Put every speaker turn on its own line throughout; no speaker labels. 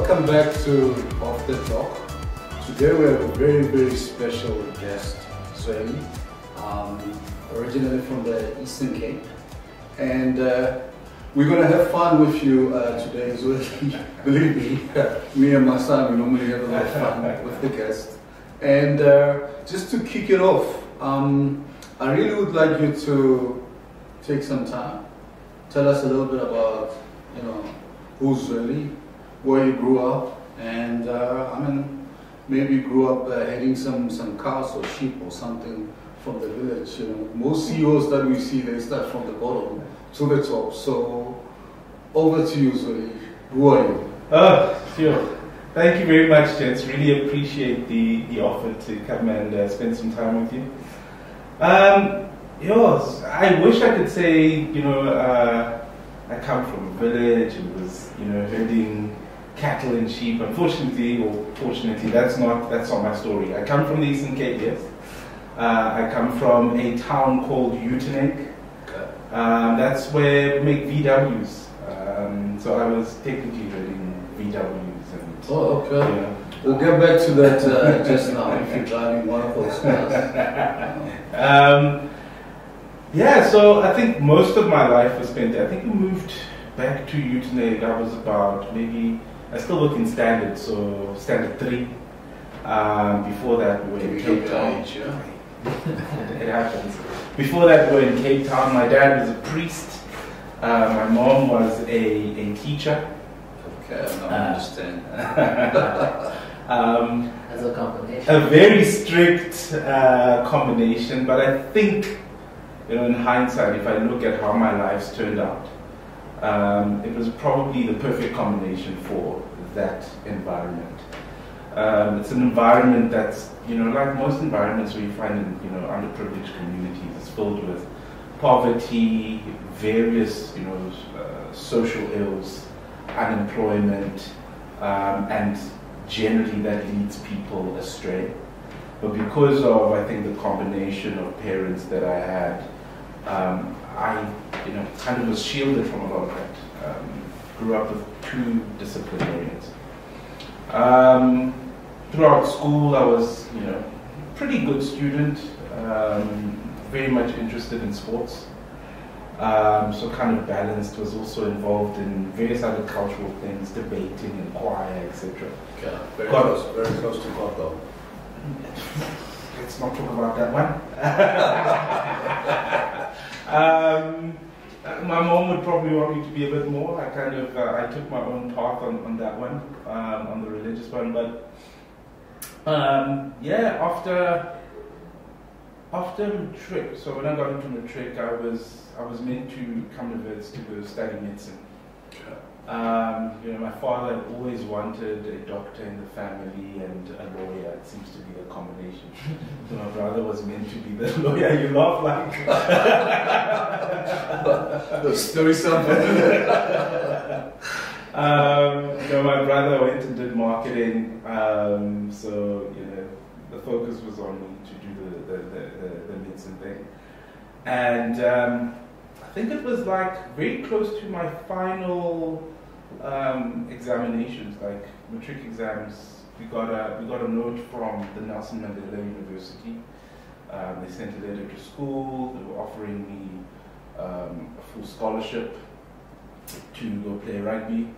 welcome back to Off the Talk. Today we have a very, very special guest, Zwelethu, originally from the Eastern Cape. And we're going to have fun with you today, Zwelethu. Believe me and my son, we normally have a lot of fun with the guest. And just to kick it off, I really would like you to take some time, tell us a little bit about, who's Zwelethu, where you grew up, and maybe you grew up heading some cows or sheep or something from the village. Most CEOs that we see, they start from the bottom to the top. So over to you, Zwelethu. Who are you?
Sure. Thank you very much, gents. Really appreciate the offer to come and spend some time with you. Yes, I wish I could say, I come from a village and was, herding cattle and sheep. Unfortunately, or fortunately, that's not my story. I come from the Eastern Cape, yes. I come from a town called Utenhage. That's where we make VWs. So I was technically herding VWs.
Okay. We'll get back to that just now, if you're driving one of those cars. So I think most of my life was spent there. I think we moved back to Utenhage. I was about I still work in Standard, so Standard 3. Before that, we were in Cape Town. It happens. Before that, we were in Cape Town. My dad was a priest. My mom was a teacher. Okay, I understand.
As a combination.
A very strict combination, but I think, in hindsight, if I look at how my life's turned out, it was probably the perfect combination for that environment. It's an environment that's, like most environments where you find in, underprivileged communities, it's filled with poverty, various, social ills, unemployment, and generally that leads people astray. But because of, I think, the combination of parents that I had, I kind of was shielded from a lot of that. Grew up with 2 disciplinarians. Throughout school, I was, pretty good student, very much interested in sports. So kind of balanced, was also involved in various other cultural things, debating and choir, etc.
Okay. Very close to God though.
Let's not talk about that one. My mom would probably want me to be a bit more. I took my own path on that one, on the religious one. But after matric, so when I got into matric, I was meant to come to Wits to go study medicine. My father had always wanted a doctor in the family and a lawyer. It seems to be a combination. So my brother was meant to be the lawyer. You laugh like
the story something.
My brother went and did marketing. So the focus was on me to do the medicine thing, and I think it was like very close to my final examinations, like matric exams. We got a note from the Nelson Mandela University. They sent a letter to school. They were offering me a full scholarship to go play rugby.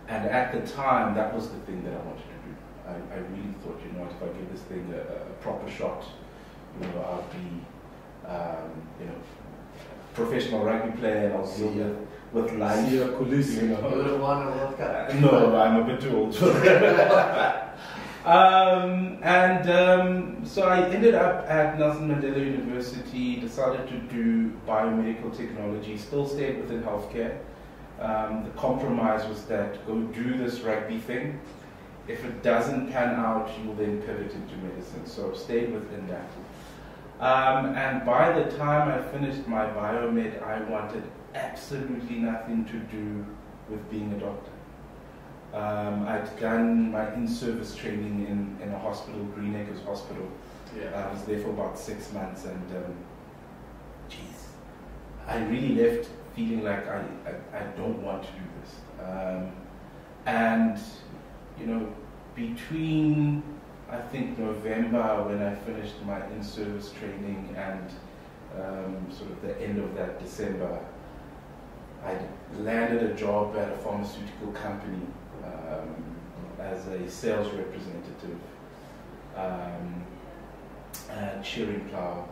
And at the time, that was the thing that I wanted to do. I really thought, if I give this thing a proper shot, I'll be, professional rugby player, and I'll deal with life.
See your coulisses.
You would have won a World Cup.
No, I'm a bit too old. So I ended up at Nelson Mandela University, decided to do biomedical technology, still stayed within healthcare. The compromise was that go do this rugby thing. If it doesn't pan out, you will then pivot into medicine. So stayed within that. And by the time I finished my biomed, I wanted absolutely nothing to do with being a doctor. I'd done my in-service training in a hospital, Green Acres Hospital. I was there for about 6 months, and I really left feeling like I don't want to do this. And, you know, between, I think, November when I finished my in-service training and sort of the end of that December, I landed a job at a pharmaceutical company as a sales representative at Shearing Plough,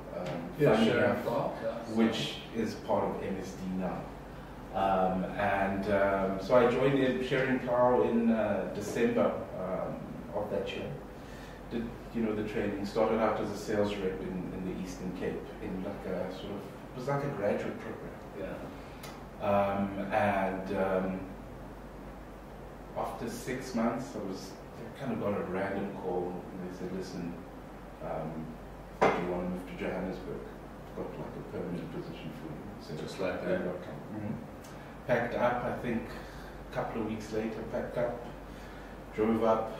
which is part of MSD now. So I joined the Shearing Plough in December of that year. Did, you know, the training, started out as a sales rep in the Eastern Cape in like a sort of, it was like a graduate program. After 6 months, I kind of got a random call, and they said, listen, do you want to move to Johannesburg? I've got like a permanent position for you. So
just like that.
Packed up, I think a couple of weeks later, packed up, drove up.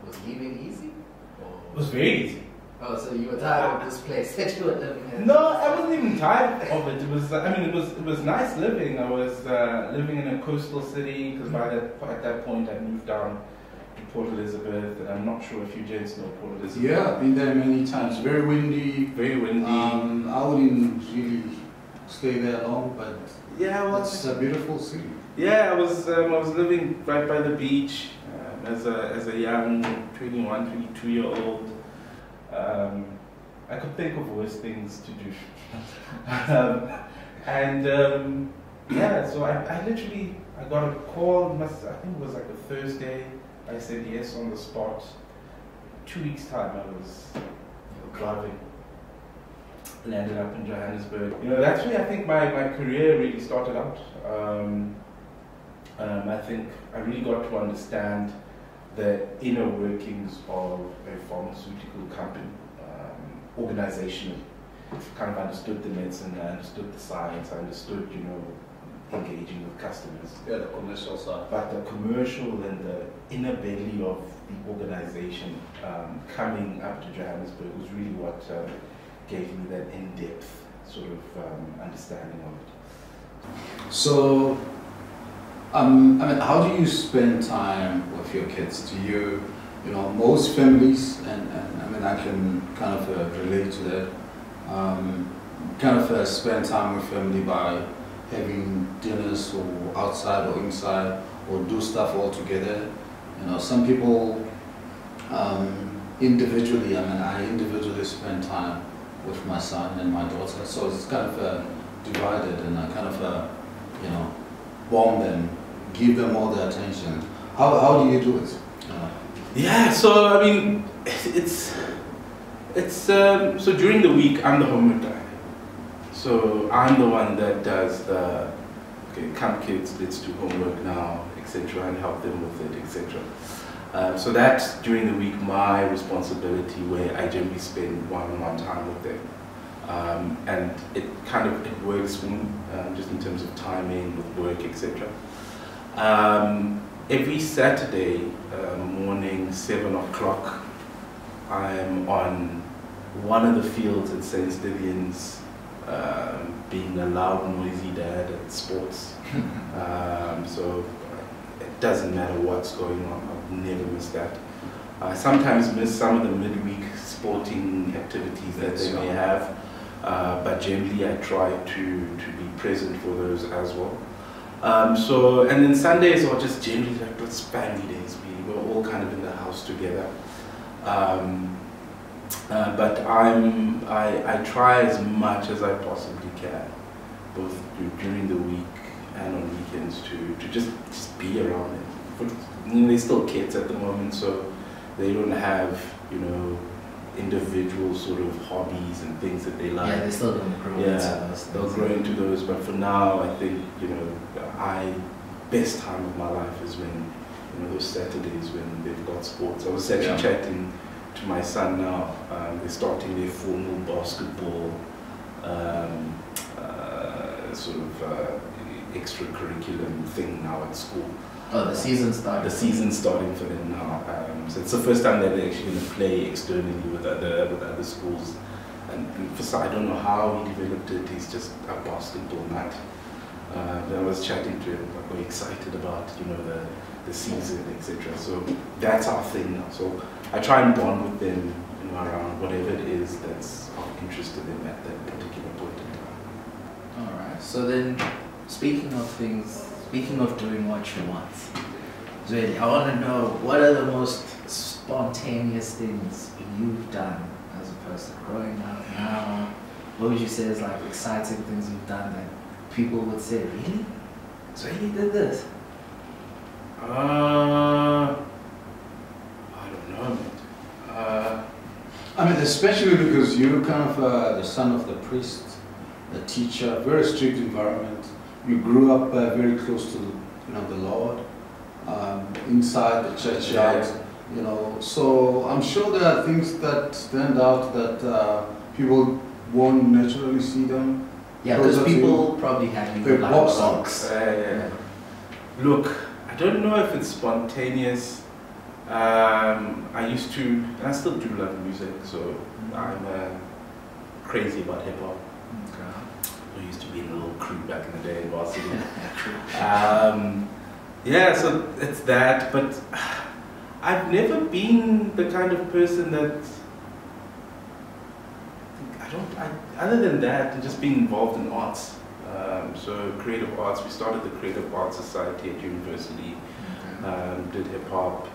Was leaving easy?
It was very easy.
Oh, so you were tired of this place that you were living in?
No, I wasn't even tired of it. It was, it was nice living. I was living in a coastal city because at that point I moved down to Port Elizabeth, and I'm not sure if you gents know Port Elizabeth.
Yeah, I've been there many times. Very windy.
Very windy.
I wouldn't really stay there long, but
yeah, well,
it's a beautiful city.
Yeah, I was living right by the beach as a young 21, 22-year-old. I could think of worse things to do. So I literally, I got a call, I think it was like a Thursday. I said yes on the spot. 2 weeks time I was driving. Landed up in Johannesburg. You know, that's where I think my career really started out. I think I really got to understand the inner workings of a pharmaceutical company, organizationally. Kind of understood the medicine, I understood the science, I understood, you know, engaging with customers.
Yeah, the commercial side.
But the commercial and the inner belly of the organization coming up to Johannesburg was really what gave me that in-depth sort of understanding of it.
So, how do you spend time with your kids? Do you know, most families, and I can kind of relate to that, spend time with family by having dinners or outside or inside or do stuff all together. You know, some people individually, I individually spend time with my son and my daughter, so it's kind of divided, and I kind of bond them, give them all the attention. How do you do it?
Yeah, so I mean, so during the week I'm the homework guy. So I'm the one that does the, okay, come kids, let's do homework now, etc., and help them with it, etc. So that's during the week my responsibility, where I generally spend one-on-one time with them. And it works for me, just in terms of timing with work, etc. Every Saturday morning, 7 o'clock, I'm on one of the fields at St. Stithians, being a loud, noisy dad at sports. So it doesn't matter what's going on, I've never missed that. I sometimes miss some of the midweek sporting activities that they may have, but generally I try to be present for those as well. And then Sundays are just generally like those family days. We're all kind of in the house together. But I try as much as I possibly can, both during the week and on weekends, to just be around them. They're still kids at the moment, so they don't have, you know, individual sort of hobbies and things that they like.
Yeah, they're still going to grow into those.
They'll grow into those, but for now, I think, you know, best time of my life is when, you know, those Saturdays when they've got sports. I was actually chatting to my son now. They're starting their formal basketball extracurriculum thing now at school.
Oh, the season's starting.
The season's starting for them now. So it's the first time that they're actually going to play externally with other schools. And for I don't know how he developed it. He's just a basketball nut. I was chatting to him, like, we're excited about, you know, the season, etc. So that's our thing now. So I try and bond with them, you know, around whatever it is that's of interest to them at that particular point in time.
Alright, so then speaking of doing what you want, Zwelethu, I want to know, what are the most spontaneous things you've done as a person growing up now? What would you say is like exciting things you've done that people would say, really? Zwelethu did this?
I don't know, mate.
I mean, especially because you're kind of the son of the priest, the teacher, very strict environment. You grew up very close to, you know, the Lord, inside the churchyard, you know. So I'm sure there are things that stand out that people won't naturally see them.
Yeah, because people probably have you like box.
Look, I don't know if it's spontaneous. I used to, and I still do love music, so I'm crazy about hip hop. I used to be in a little crew back in the day in varsity. Yeah, so it's that, but I've never been the kind of person that, other than that, and just being involved in arts. So creative arts, we started the Creative Arts Society at university, did hip hop.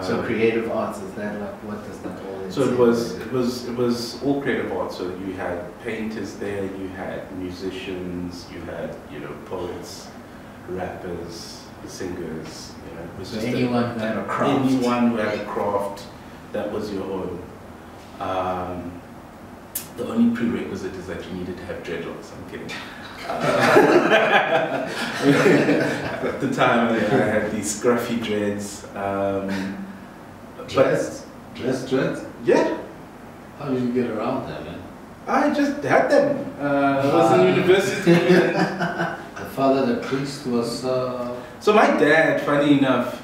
So creative arts, is that like, what does that all
So it was all creative arts. So you had painters there, you had musicians, you had, you know, poets, rappers, singers. You know, it was
so
just
anyone who had a craft.
Anyone who had a craft, that was your own. The only prerequisite is that you needed to have dreadlocks. I'm kidding. At the time, I had these scruffy dreads.
Dreads?
Yeah.
How did you get around that, man?
I just had them. I was in university.
The father, the priest, was...
So my dad, funny enough...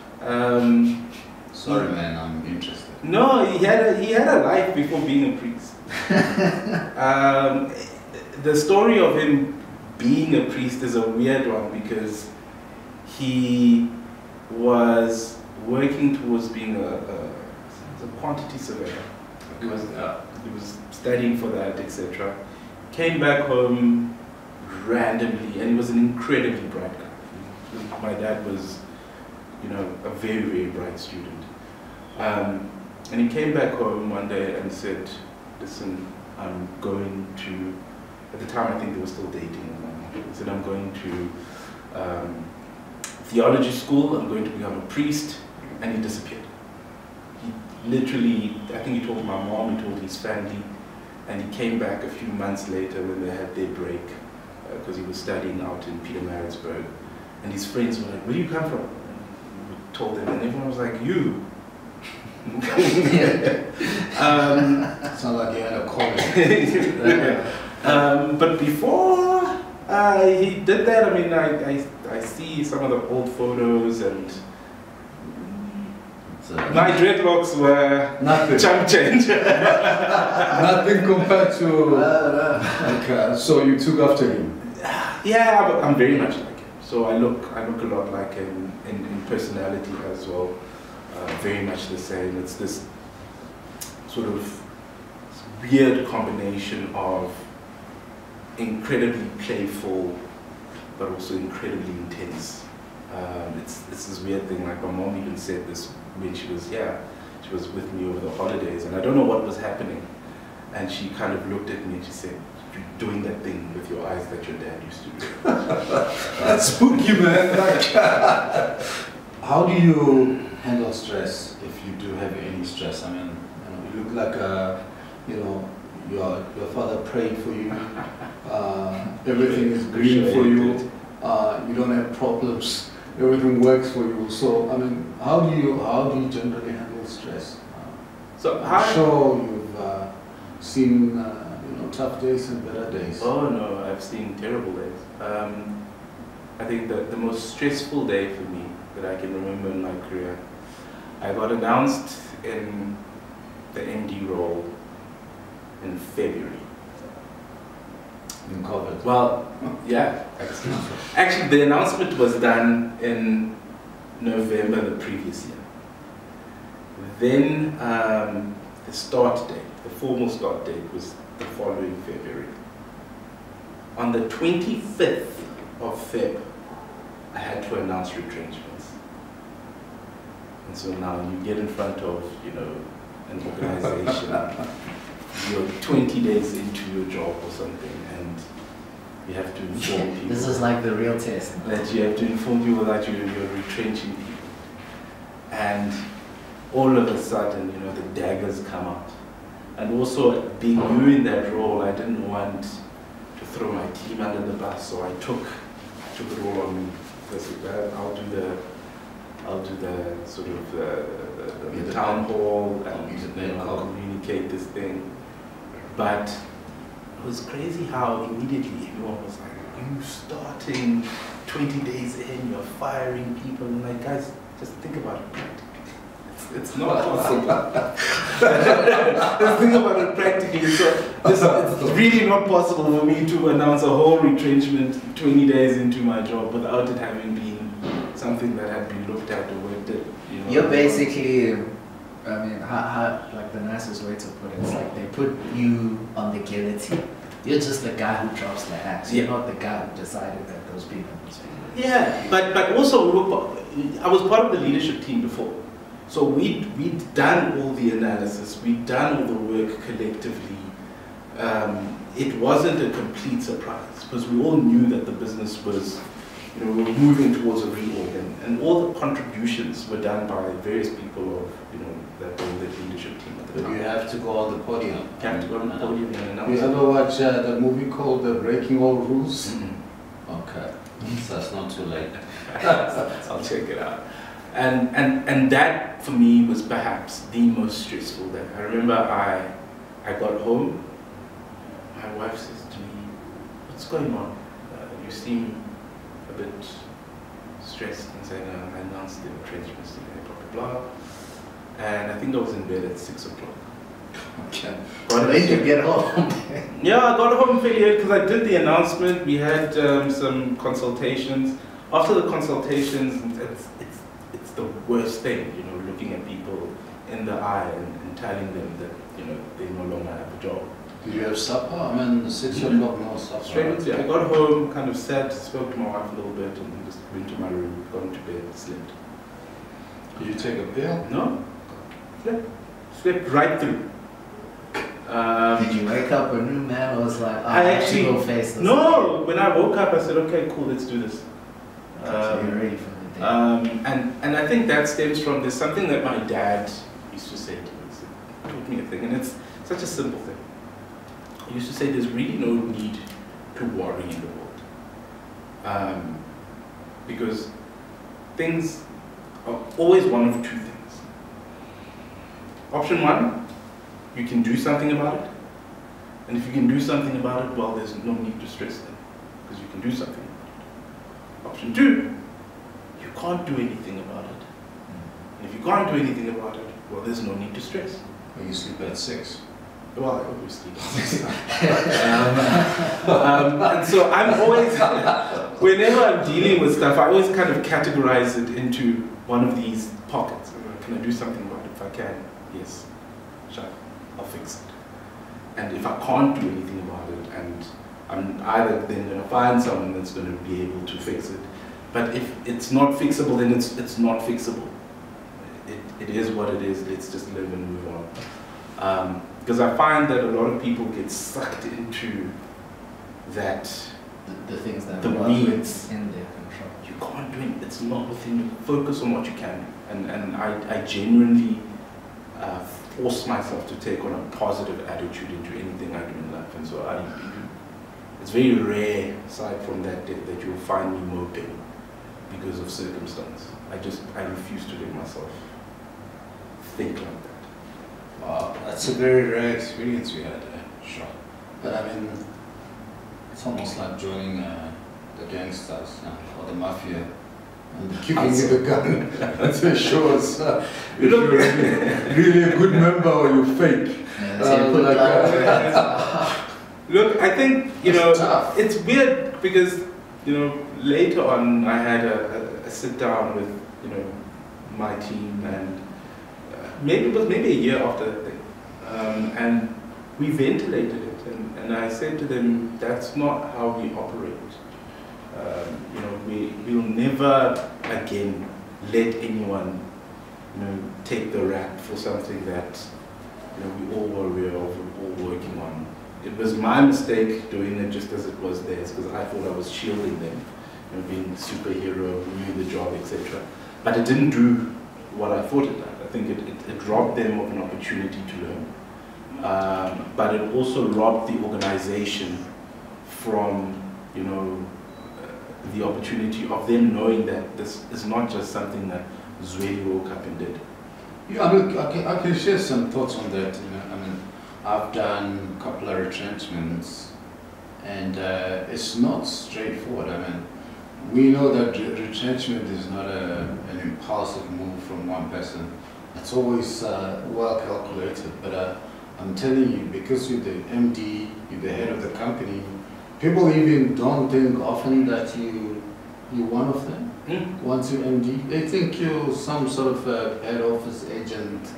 Sorry, man, I'm interested.
No, he had a life before being a priest. The story of him being a priest is a weird one because he was working towards being a quantity surveyor. He was studying for that, etc. Came back home randomly, and he was an incredibly bright guy. My dad was, you know, a very, very bright student. And he came back home one day and said, listen, I'm going to, at the time I think they were still dating. He said, I'm going to theology school, I'm going to become a priest, and he disappeared. He literally, I think he told my mom, he told his family, and he came back a few months later when they had their break, because he was studying out in Pietermaritzburg, and his friends were like, where do you come from? And we told them, and everyone was like, you.
Sounds like you had a calling.
But before he did that, I mean, I see some of the old photos, and my dreadlocks were
nothing.
Chump change.
Nothing compared to. So you took after him.
Yeah, I'm very much like him. So I look a lot like him in personality as well. Very much the same. It's this sort of weird combination of incredibly playful, but also incredibly intense. It's this weird thing. Like my mom even said this when she was with me over the holidays, and I don't know what was happening, and she kind of looked at me and she said, "You're doing that thing with your eyes that your dad used to do."
That's spooky, man. Like, how do you handle stress if you do have any stress? I mean, you look like your father prayed for you. Everything is green for you. You don't have problems. Everything works for you. So I mean, how do you generally handle stress?
So
I'm sure you've seen tough days and better days.
Oh no, I've seen terrible days. I think that the most stressful day for me that I can remember in my career, I got announced in the MD role in February.
in COVID.
Well, yeah. Actually, the announcement was done in November the previous year. Then the start date, the formal start date, was the following February. On the 25th of Feb, I had to announce retrenchments. And so now you get in front of, you know, an organization, you're 20 days into your job or something, and you have to inform people.
This is like the real test.
That you have to inform people that you're retrenching people. And all of a sudden, you know, the daggers come out. And also, being new in that role, I didn't want to throw my team under the bus, so I took it all on me. I'll do the sort of the town hall and I'll communicate this thing. But it was crazy how immediately everyone was like, you starting 20 days in, you're firing people. And like, guys, just think about it practically. It's not possible. Just think about it practically. So it's really not possible for me to announce a whole retrenchment 20 days into my job without it having been something that had been looked at or worked at. You know,
you're basically, I mean, how, like the nicest way to put it is like they put you on the guillotine. You're just the guy who drops the axe. You're not the guy who decided that those people must be.
Yeah, but also I was part of the leadership team before. So we'd done all the analysis, we'd done all the work collectively. It wasn't a complete surprise because we all knew that the business was, you know, we were moving towards a reorg, and all the contributions were done by various people of, you know, that leadership team at the time.
But you have to go on the podium.
You have to go on the podium and announce.
You ever watch the movie called Breaking All Rules?
Mm-hmm.
Okay, so it's not too late.
I'll check it out. And that for me was perhaps the most stressful day. I remember I got home, my wife says to me, what's going on? You seem a bit stressed, and saying, I announced the retrenchments today, blah, blah, blah. And I think I was in bed at 6 o'clock.
Okay. But then you get home.
Yeah, I got home fairly late because I did the announcement. We had some consultations. After the consultations, it's the worst thing, you know, looking at people in the eye and telling them that, you know, they no longer have a job.
Did you have supper? I mean, 6 o'clock, no supper.
Straight into it. I got home, kind of sat, spoke to my wife a little bit, and just went to my room, got into bed, slept.
Did you take a pill?
No. Slept right through.
Did you wake up a new man or was like, oh,
I actually
go face this?
No, when I woke up, I said, okay, cool, let's do this.
So you're ready for the day.
And I think that stems from this, something that my dad used to say to me. He taught me a thing, and it's such a simple thing. He used to say there's really no need to worry in the world. Because things are always one of two things. Option one, you can do something about it. And if you can do something about it, well, there's no need to stress then, because you can do something about it. Option two, you can't do anything about it. And if you can't do anything about it, well, there's no need to stress.
Well, you sleep at 6.
Well, I always sleep at 6. And so I'm always, whenever I'm dealing with stuff, I always kind of categorize it into one of these pockets. Can I do something about it? If I can, yes, sure, I'll fix it. And if I can't do anything about it, and I'm either then going to find someone that's going to be able to fix it. But if it's not fixable, then it's not fixable. It is what it is. Let's just live and move on. Because I find that a lot of people get sucked into that.
The things that
the
are
weeds
in their control.
You can't do it. It's not within you. Focus on what you can do. And I genuinely force myself to take on a positive attitude into anything I do in life. And so it's very rare, aside from that, that you'll find me moping because of circumstance. I refuse to let myself think like that.
Wow, that's a very rare experience you had, sure. But I mean, it's almost like joining the gangsters or the mafia.
And giving you the gun. That's a sure if you're really a good member or you fake.
Yeah,
Look, I think,
Tough.
it's weird because, later on I had a sit down with, my team, and maybe a year after that thing. And we ventilated it, and I said to them, that's not how we operate. We'll never again let anyone, take the rap for something that, we all were aware of, we all working on. It was my mistake doing it just as it was theirs, because I thought I was shielding them, being superhero, doing the job, etc. But it didn't do what I thought it did. I think it robbed them of an opportunity to learn. But it also robbed the organization from, the opportunity of them knowing that this is not just something that Zwelethu woke up and did.
Yeah, I mean, I can share some thoughts on that. I've done a couple of retrenchments, and it's not straightforward. We know that retrenchment is not an impulsive move from one person. It's always well calculated, but I'm telling you, because you're the MD, you're the head of the company, people even don't think often that you're one of them. Once you're MD, they think you're some sort of head office agent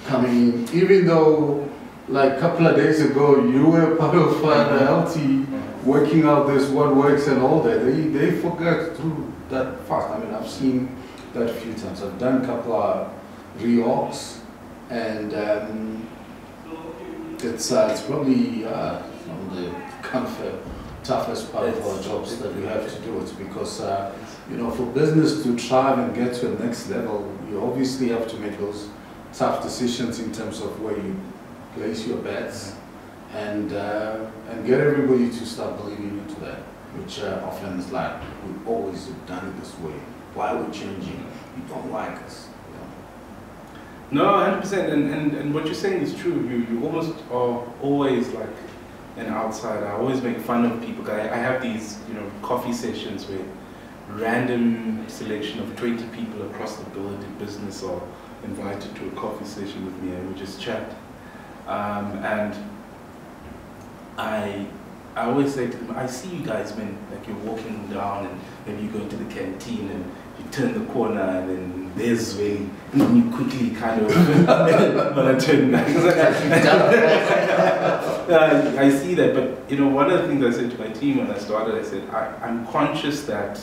coming in, even though like a couple of days ago you were part of the LT working out this what works and all that. They forget through that fast. I've seen that a few times. I've done a couple of reorgs, and it's probably one of the kind of toughest part of our jobs that we have to do. It's because for business to thrive and get to the next level, you obviously have to make those tough decisions in terms of where you place your bets, and get everybody to start believing into that, which often is like, we always have done it this way. Why are we changing? You don't like us.
No, 100%, and what you're saying is true. You almost are always like an outsider. I always make fun of people. I have these coffee sessions where random selection of 20 people across the business are invited to a coffee session with me, and we just chat. And I always say to them, I see you guys when you're walking down, and maybe you go to the canteen and you turn the corner, and then there's Zwelethu, and then you quickly kind of when I turn back. I see that, but one of the things I said to my team when I started, I said, I'm conscious that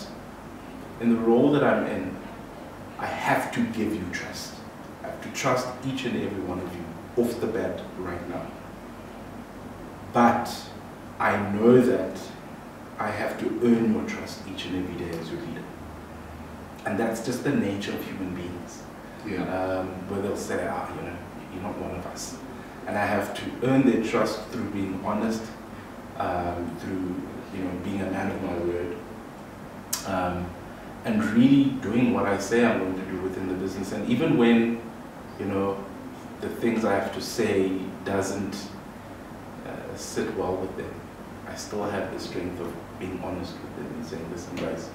in the role that I'm in, I have to give you trust. I have to trust each and every one of you off the bat right now. But I know that I have to earn your trust each and every day as your leader. And that's just the nature of human beings.
Yeah.
Where they'll say, you're not one of us. And I have to earn their trust through being honest, through being a man of my word, and really doing what I say I'm going to do within the business. And even when the things I have to say doesn't sit well with them, I still have the strength of being honest with them and saying, listen guys,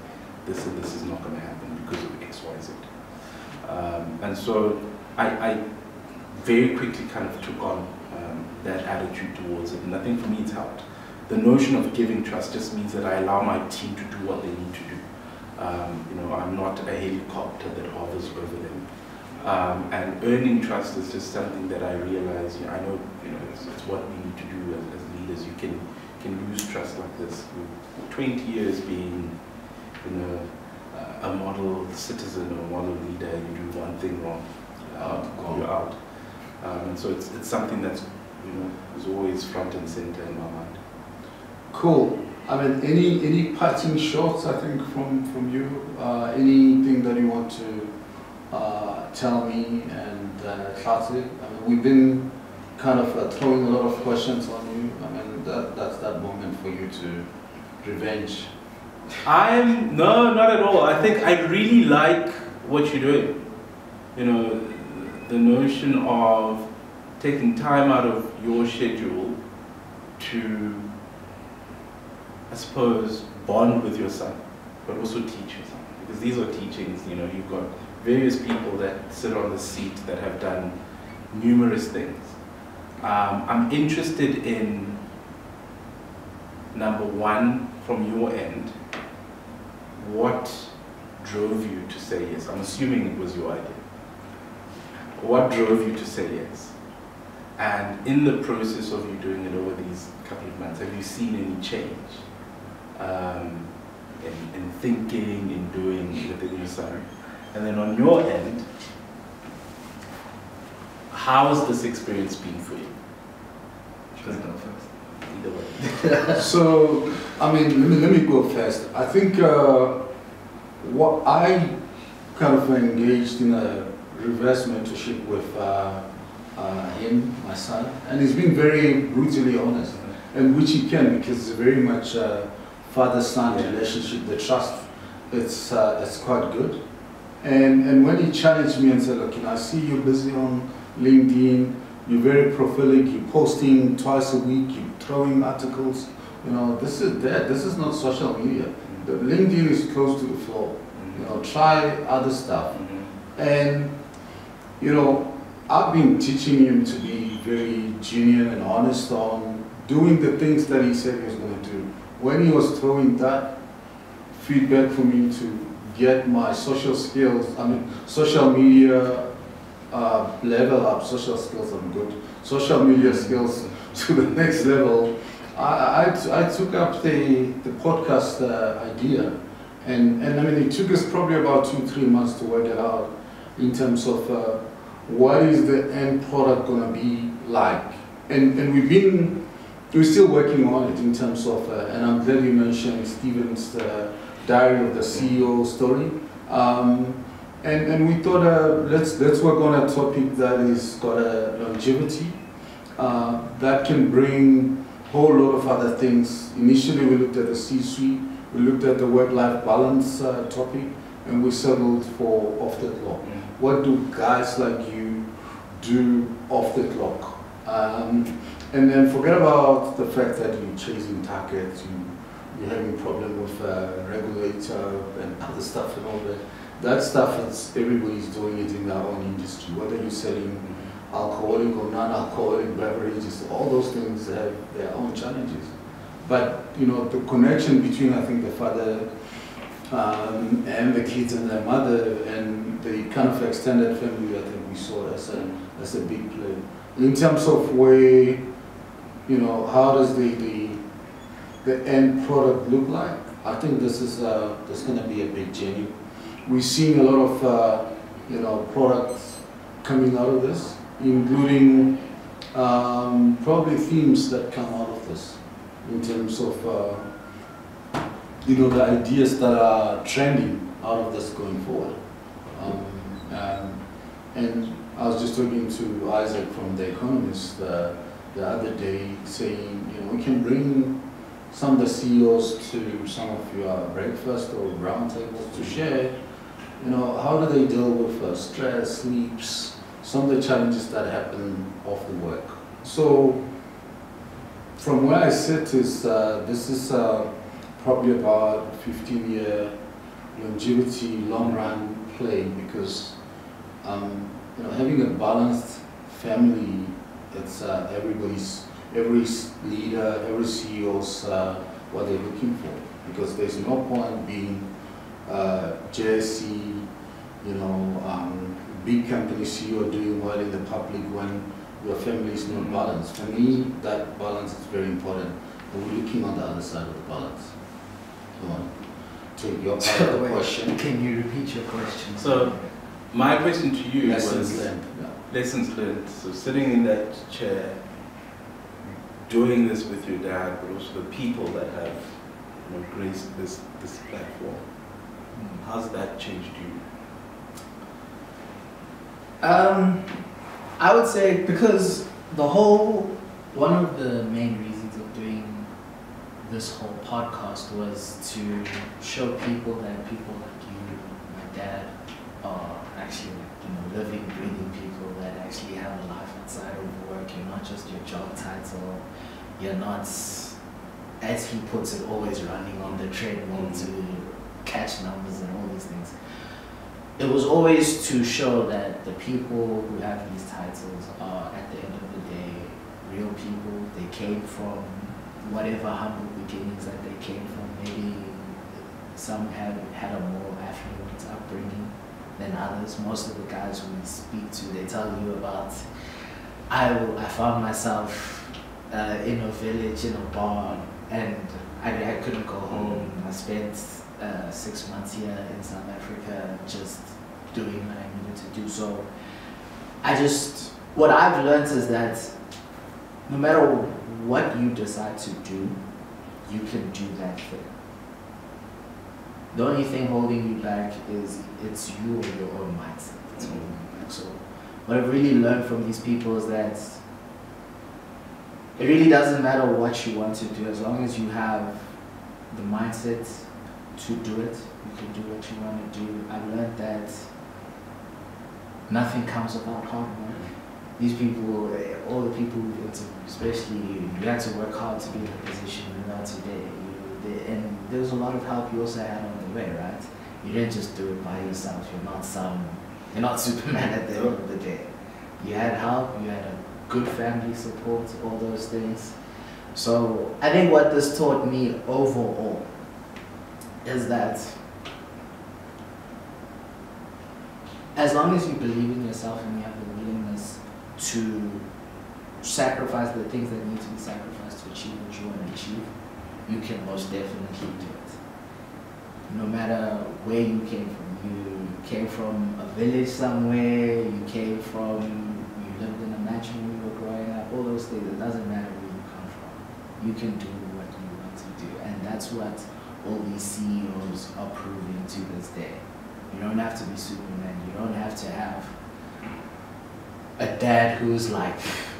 this and this is not going to happen because of X, Y, Z. And so I very quickly kind of took on that attitude towards it, and I think for me it's helped. The notion of giving trust just means that I allow my team to do what they need to do. I'm not a helicopter that hovers over them. And earning trust is just something that I realize, I know, it's what we need to do as leaders. You can lose trust like this. 20 years being, a model citizen or a model leader, you do one thing wrong, you're out. And so it's something that's, is always front and center in my mind.
Cool. Any parting shots, I think, from you? Anything that you want to tell me and Tlhatshe? We've been kind of throwing a lot of questions on you. That's that moment for you to revenge.
No, not at all. I think I really like what you're doing. The notion of taking time out of your schedule to, I suppose, bond with your son, but also teach your son. Because these are teachings, you've got various people that sit on the seat that have done numerous things. I'm interested in number one, from your end, what drove you to say yes? I'm assuming it was your idea. What drove you to say yes? And in the process of you doing it over these couple of months, have you seen any change in thinking, in doing within yourself? And then on your end, how has this experience been for you?
Should I go first?
Either way.
So, I mean, let me go first. I think what I kind of engaged in a reverse mentorship with him, my son, and he's been very brutally honest, and which he can, because it's very much father-son relationship. The trust, it's quite good. And when he challenged me and said, look, I see you're busy on LinkedIn, you're very prolific, you're posting twice a week, you're throwing articles, this is dead, this is not social media. The LinkedIn is close to the floor. Try other stuff. And I've been teaching him to be very genuine and honest on doing the things that he said he was going to do. When he was throwing that feedback for me to get my social skills, social media level up, social skills I'm good, social media skills to the next level, I took up the podcast idea. And it took us probably about 2-3 months to work it out in terms of what is the end product going to be like. And we're still working on it in terms of, and I'm glad you mentioned Stephen's Diary of the CEO story. And we thought, let's work on a topic that is got a longevity, that can bring a whole lot of other things. Initially we looked at the C-suite, we looked at the work-life balance topic, and we settled for off the clock. What do guys like you do off the clock? And then forget about the fact that you're chasing targets, you're having problem with regulator and other stuff and all that. That stuff, everybody's doing it in their own industry. Whether you're selling alcoholic or non-alcoholic beverages, all those things have their own challenges. But the connection between, I think, the father and the kids and their mother and the kind of extended family, I think we saw as a big play. In terms of where, how does the end product look like? I think this is going to be a big journey. We're seeing a lot of products coming out of this, including probably themes that come out of this. In terms of the ideas that are trending out of this going forward. And I was just talking to Isaac from The Economist the other day, saying, we can bring some of the CEOs to some of your breakfast or roundtables to share, how do they deal with stress, sleeps, some of the challenges that happen off the work. So from where I sit is, this is probably about 15-year longevity, long-run play, because having a balanced family, it's every leader, every CEO's what they're looking for, because there's no point being JSC, big company CEO doing well in the public when your family is not balanced. For me, that balance is very important. And we're looking on the other side of the balance. Go on. To your part of the question.
Can you repeat your question?
So, my question to you
Lessons
was
learned. Yeah.
lessons learned. So, sitting in that chair, doing this with your dad, but also the people that have graced this platform. How's that changed you?
I would say because one of the main reasons of doing this whole podcast was to show people that people like you, my dad, are actually living, breathing people that actually have a life outside of work. You're not just your job title. You're not, as he puts it, always running on the treadmill to catch numbers and all these things. It was always to show that the people who have these titles are, at the end of the day, real people. They came from whatever humble beginnings that they came from. Maybe some have had a more affluent upbringing than others. Most of the guys we speak to, they tell you about, I found myself in a village, in a barn, and I couldn't go home. I spent 6 months here in South Africa just doing what I needed to do. So what I've learned is that no matter what you decide to do, you can do that thing. The only thing holding you back is it's you or your own mindset. That's holding you back. So what I've really learned from these people is that it really doesn't matter what you want to do, as long as you have the mindset to do it, you can do what you want to do. I've learned that nothing comes without hard work. These people, all the people we've interviewed, especially you had to work hard to be in the position you're in today. And there was a lot of help you also had on the way, right? You didn't just do it by yourself. You're not Superman at the end of the day. You had help, you had a good family support, all those things. So I think what this taught me overall is that as long as you believe in yourself and you have the willingness to sacrifice the things that need to be sacrificed to achieve what you want to achieve, you can most definitely do it. No matter where you came from. You came from a village somewhere, you lived in a mansion when you were growing up, all those things. It doesn't matter where you come from. You can do what you want to do. And that's what all these CEOs are proving to this day. You don't have to be Superman. You don't have to have a dad who's like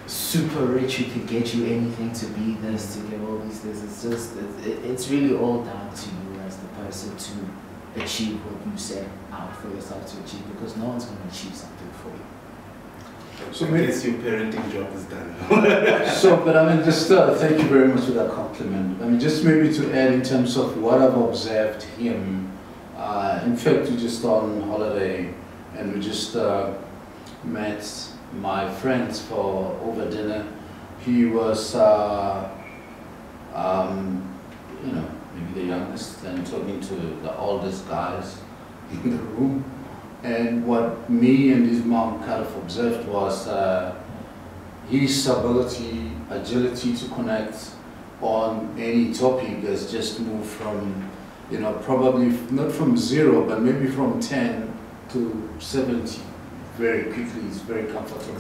super rich who can get you anything to be this, to get all these things. It's just, it's really all down to you as the person to achieve what you set out for yourself to achieve, because no one's going to achieve something for you.
So I guess your parenting job is done.
So, but I mean, just thank you very much for that compliment. I mean, just maybe to add in terms of what I've observed him. In fact, we just on holiday and we just met my friends for over dinner. He was, you know, maybe the youngest, and talking to the oldest guys in the room. And what me and his mom kind of observed was his ability, agility to connect on any topic has just moved from, you know, probably not from 0, but maybe from 10 to 70 very quickly. He's very comfortable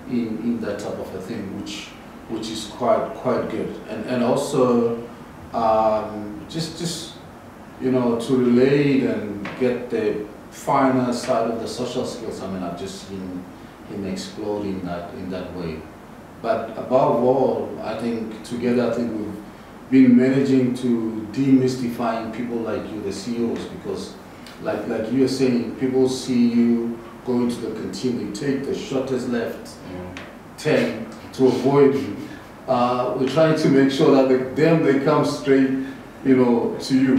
in that type of a thing, which is quite good. And also just you know, to relate and get the finer side of the social skills. I mean, I've just seen him explode in that way. But above all, I think together, I think we've been managing to demystifying people like you, the CEOs, because like you were saying, people see you going to the canteen, you take the shortest left 10 to avoid you. We're trying to make sure that they come straight, you know, to you,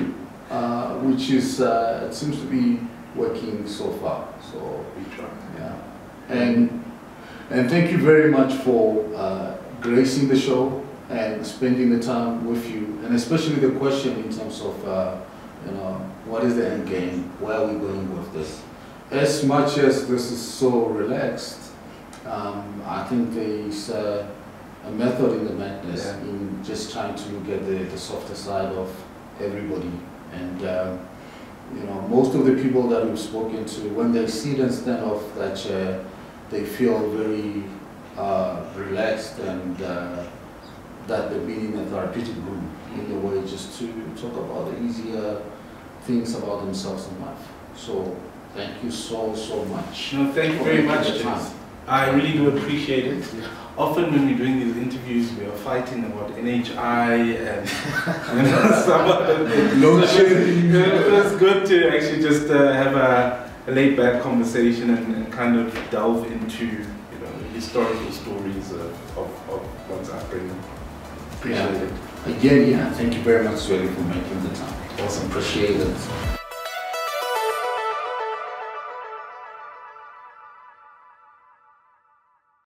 which is it seems to be working so far. So we try. Yeah, and thank you very much for gracing the show and spending the time with you, and especially the question in terms of you know, what is the end game? Where are we going with this? As much as this is so relaxed, I think there is a method in the madness in just trying to look at the softer side of everybody. And you know, most of the people that we've spoken to, when they sit and stand off that chair, they feel very relaxed and that they've been in a therapeutic room in a way, just to talk about the easier things about themselves in life. So thank you so much.
No, thank you very much. I really do appreciate it. Often when we're doing these interviews, we are fighting about NHI and some other things. It was good to actually just have a laid-back conversation and kind of delve into, you know, historical stories of one's upbringing. Appreciate it.
Again, thank you very much, Zwelethu, for making the time.
Awesome.
Appreciate it.